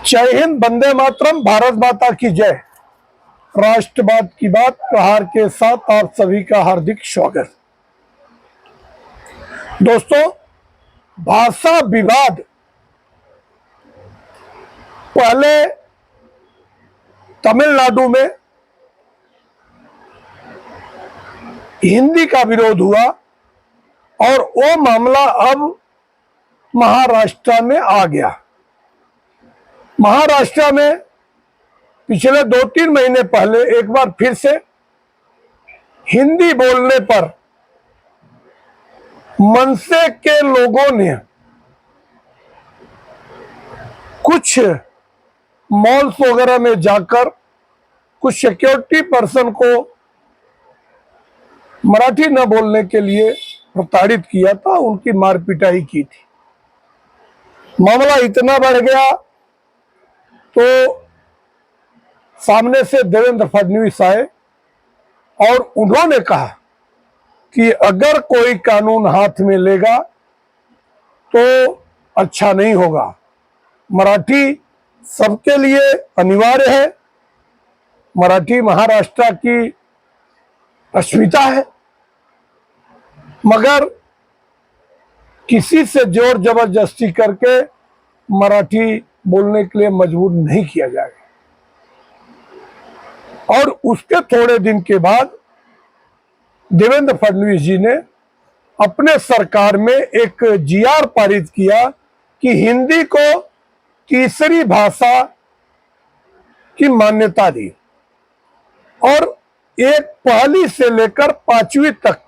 जय हिंद, वंदे मातरम, भारत माता की जय। राष्ट्रवाद की बात प्रहार के साथ आप सभी का हार्दिक स्वागत। दोस्तों, भाषा विवाद पहले तमिलनाडु में हिंदी का विरोध हुआ और वो मामला अब महाराष्ट्र में आ गया। महाराष्ट्र में पिछले 2-3 महीने पहले एक बार फिर से हिंदी बोलने पर मनसे के लोगों ने कुछ मॉल्स वगैरह में जाकर कुछ सिक्योरिटी पर्सन को मराठी न बोलने के लिए प्रताड़ित किया था, उनकी मार पिटाई की थी। मामला इतना बढ़ गया तो सामने से देवेंद्र फडणवीस आए और उन्होंने कहा कि अगर कोई कानून हाथ में लेगा तो अच्छा नहीं होगा। मराठी सबके लिए अनिवार्य है। मराठी महाराष्ट्र की अस्मिता है, मगर किसी से जोर जबरदस्ती करके मराठी बोलने के लिए मजबूर नहीं किया जाएगा। और उसके थोड़े दिन के बाद देवेंद्र फडणवीस जी ने अपने सरकार में एक जीआर पारित किया कि हिंदी को तीसरी भाषा की मान्यता दी और एक पहली से लेकर 5वीं तक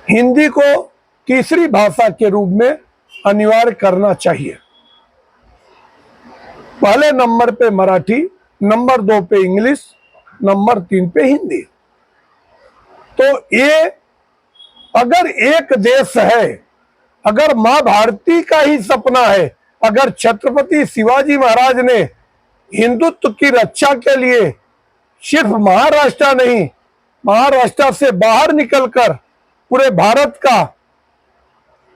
हिंदी को तीसरी भाषा के रूप में अनिवार्य करना चाहिए। पहले नंबर पे मराठी, नंबर 2 पे इंग्लिश, नंबर 3 पे हिंदी। तो ये अगर एक देश है, अगर मां भारती का ही सपना है, अगर छत्रपति शिवाजी महाराज ने हिंदुत्व की रक्षा के लिए सिर्फ महाराष्ट्र नहीं, महाराष्ट्र से बाहर निकलकर पूरे भारत का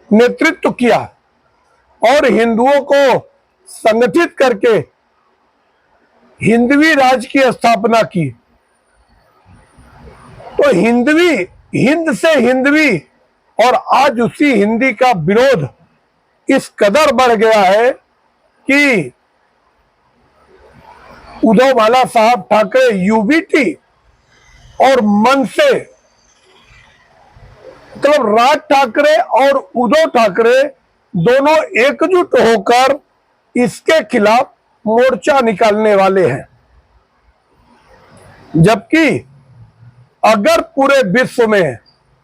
नेतृत्व किया और हिंदुओं को संगठित करके हिंदवी राज की स्थापना की, तो हिंदवी, हिंद से हिंदवी, और आज उसी हिंदी का विरोध इस कदर बढ़ गया है कि उद्धव बाला साहब ठाकरे, यूबीटी और मनसे, मतलब राज ठाकरे और उद्धव ठाकरे दोनों एकजुट होकर इसके खिलाफ मोर्चा निकालने वाले हैं। जबकि अगर पूरे विश्व में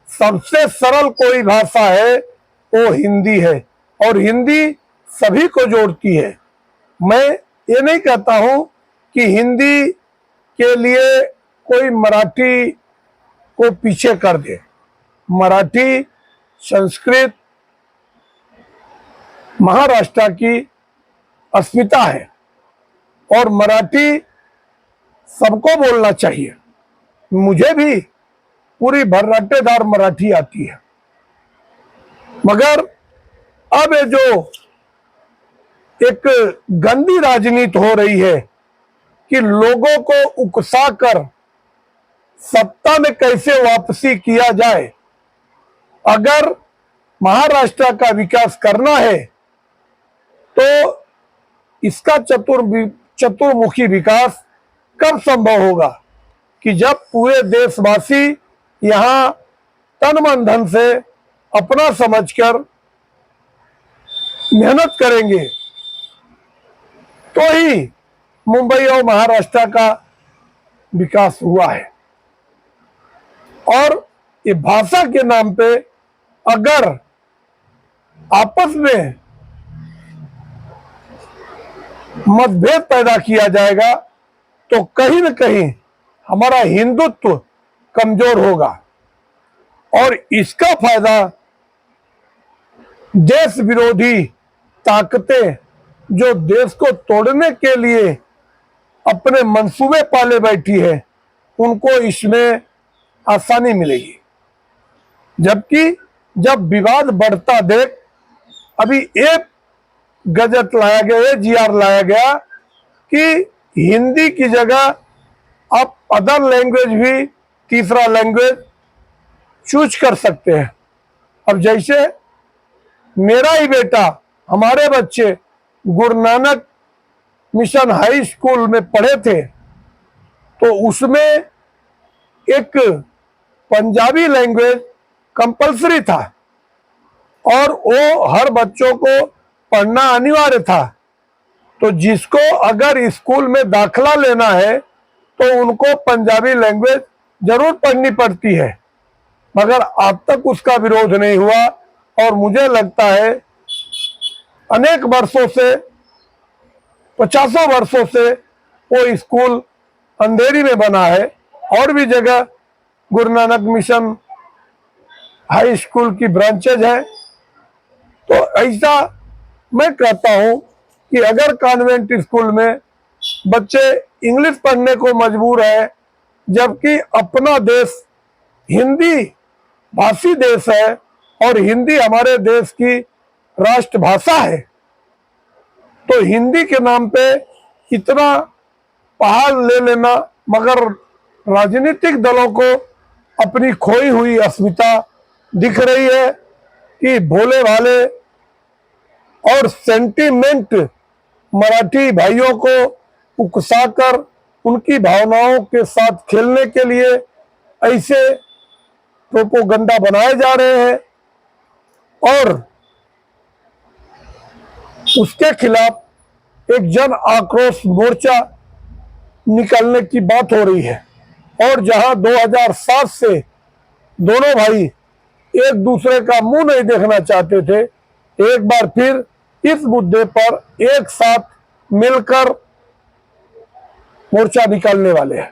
सबसे सरल कोई भाषा है वो हिंदी है और हिंदी सभी को जोड़ती है। मैं ये नहीं कहता हूं कि हिंदी के लिए कोई मराठी को पीछे कर दे। मराठी, संस्कृत महाराष्ट्र की अस्मिता है और मराठी सबको बोलना चाहिए। मुझे भी पूरी भर्राटेदार मराठी आती है, मगर अब ये जो एक गंदी राजनीति हो रही है कि लोगों को उकसाकर सत्ता में कैसे वापसी किया जाए, अगर महाराष्ट्र का विकास करना है तो इसका चतुर्मुखी विकास कब संभव होगा कि जब पूरे देशवासी यहां तन मन धन से अपना समझकर मेहनत करेंगे तो ही मुंबई और महाराष्ट्र का विकास हुआ है। और ये भाषा के नाम पे अगर आपस में मतभेद पैदा किया जाएगा तो कहीं न कहीं हमारा हिंदुत्व कमजोर होगा और इसका फायदा देश विरोधी ताकतें जो देश को तोड़ने के लिए अपने मंसूबे पाले बैठी है, उनको इसमें आसानी मिलेगी। जबकि जब विवाद बढ़ता देख, अभी एक गजट लाया गया, GR लाया गया कि हिंदी की जगह आप अदर लैंग्वेज भी, तीसरा लैंग्वेज चूज कर सकते हैं। अब जैसे मेरा ही बेटा, हमारे बच्चे Guru Nanak mission high school में पढ़े थे, तो उसमें एक पंजाबी लैंग्वेज कंपलसरी था और वो हर बच्चों को पढ़ना अनिवार्य था। तो जिसको अगर स्कूल में दाखला लेना है तो उनको पंजाबी लैंग्वेज जरूर पढ़नी पड़ती है, मगर अब तक उसका विरोध नहीं हुआ। और मुझे लगता है अनेक वर्षों से, 50 वर्षों से वो स्कूल अंधेरी में बना है। और भी जगह Guru Nanak mission high school की ब्रांचेज है। तो ऐसा मैं कहता हूं कि अगर कॉन्वेंट स्कूल में बच्चे इंग्लिश पढ़ने को मजबूर है, जबकि अपना देश हिंदी भाषी देश है और हिंदी हमारे देश की राष्ट्रभाषा है, तो हिंदी के नाम पे इतना पहाड़ ले लेना, मगर राजनीतिक दलों को अपनी खोई हुई अस्मिता दिख रही है कि भोले भाले और सेंटिमेंट मराठी भाइयों को उकसाकर उनकी भावनाओं के साथ खेलने के लिए ऐसे प्रोपोगंडा बनाए जा रहे हैं और उसके खिलाफ एक जन आक्रोश मोर्चा निकालने की बात हो रही है। और जहां 2007 से दोनों भाई एक दूसरे का मुंह नहीं देखना चाहते थे, एक बार फिर इस मुद्दे पर एक साथ मिलकर मोर्चा निकालने वाले हैं।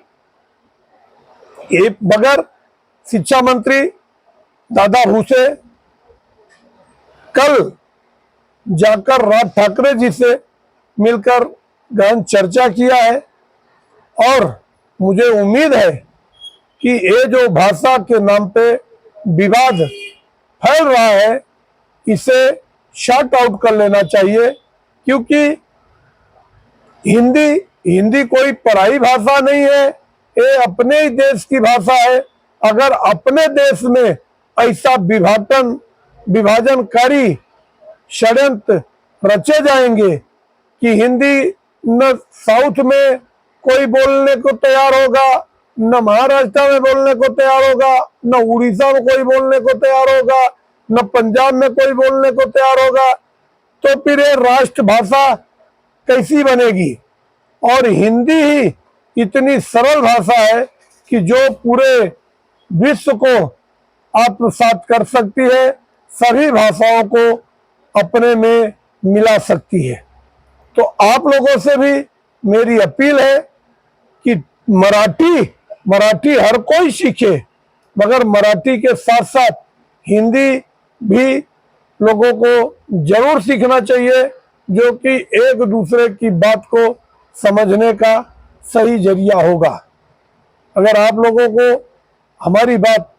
ये बगैर शिक्षा मंत्री दादा भूसे कल जाकर राज ठाकरे जी से मिलकर गहन चर्चा किया है और मुझे उम्मीद है कि ये जो भाषा के नाम पे विवाद फैल रहा है, इसे शॉर्ट आउट कर लेना चाहिए, क्योंकि हिंदी कोई पराई भाषा नहीं है, ये अपने ही देश की भाषा है। अगर अपने देश में ऐसा विभाजनकारी षड्यंत्र रचे जाएंगे कि हिंदी न साउथ में कोई बोलने को तैयार होगा, न महाराष्ट्र में बोलने को तैयार होगा, न उड़ीसा में कोई बोलने को तैयार होगा, न पंजाब में कोई बोलने को तैयार होगा, तो फिर ये राष्ट्रभाषा कैसी बनेगी। और हिंदी ही इतनी सरल भाषा है कि जो पूरे विश्व को आत्मसात कर सकती है, सभी भाषाओं को अपने में मिला सकती है। तो आप लोगों से भी मेरी अपील है कि मराठी हर कोई सीखे, मगर मराठी के साथ साथ हिंदी भी लोगों को जरूर सीखना चाहिए, जो कि एक दूसरे की बात को समझने का सही जरिया होगा। अगर आप लोगों को हमारी बात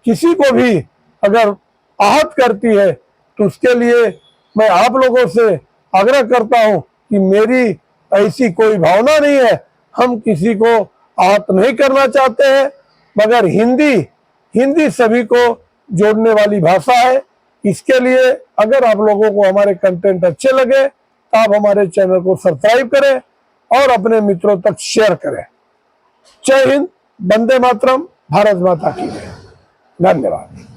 किसी को भी अगर आहत करती है, तो उसके लिए मैं आप लोगों से आग्रह करता हूं कि मेरी ऐसी कोई भावना नहीं है, हम किसी को आहत नहीं करना चाहते हैं, मगर हिंदी सभी को जोड़ने वाली भाषा है। इसके लिए अगर आप लोगों को हमारे कंटेंट अच्छे लगे तो आप हमारे चैनल को सब्सक्राइब करें और अपने मित्रों तक शेयर करें। जय हिंद, वंदे मातरम, भारत माता की जय। धन्यवाद।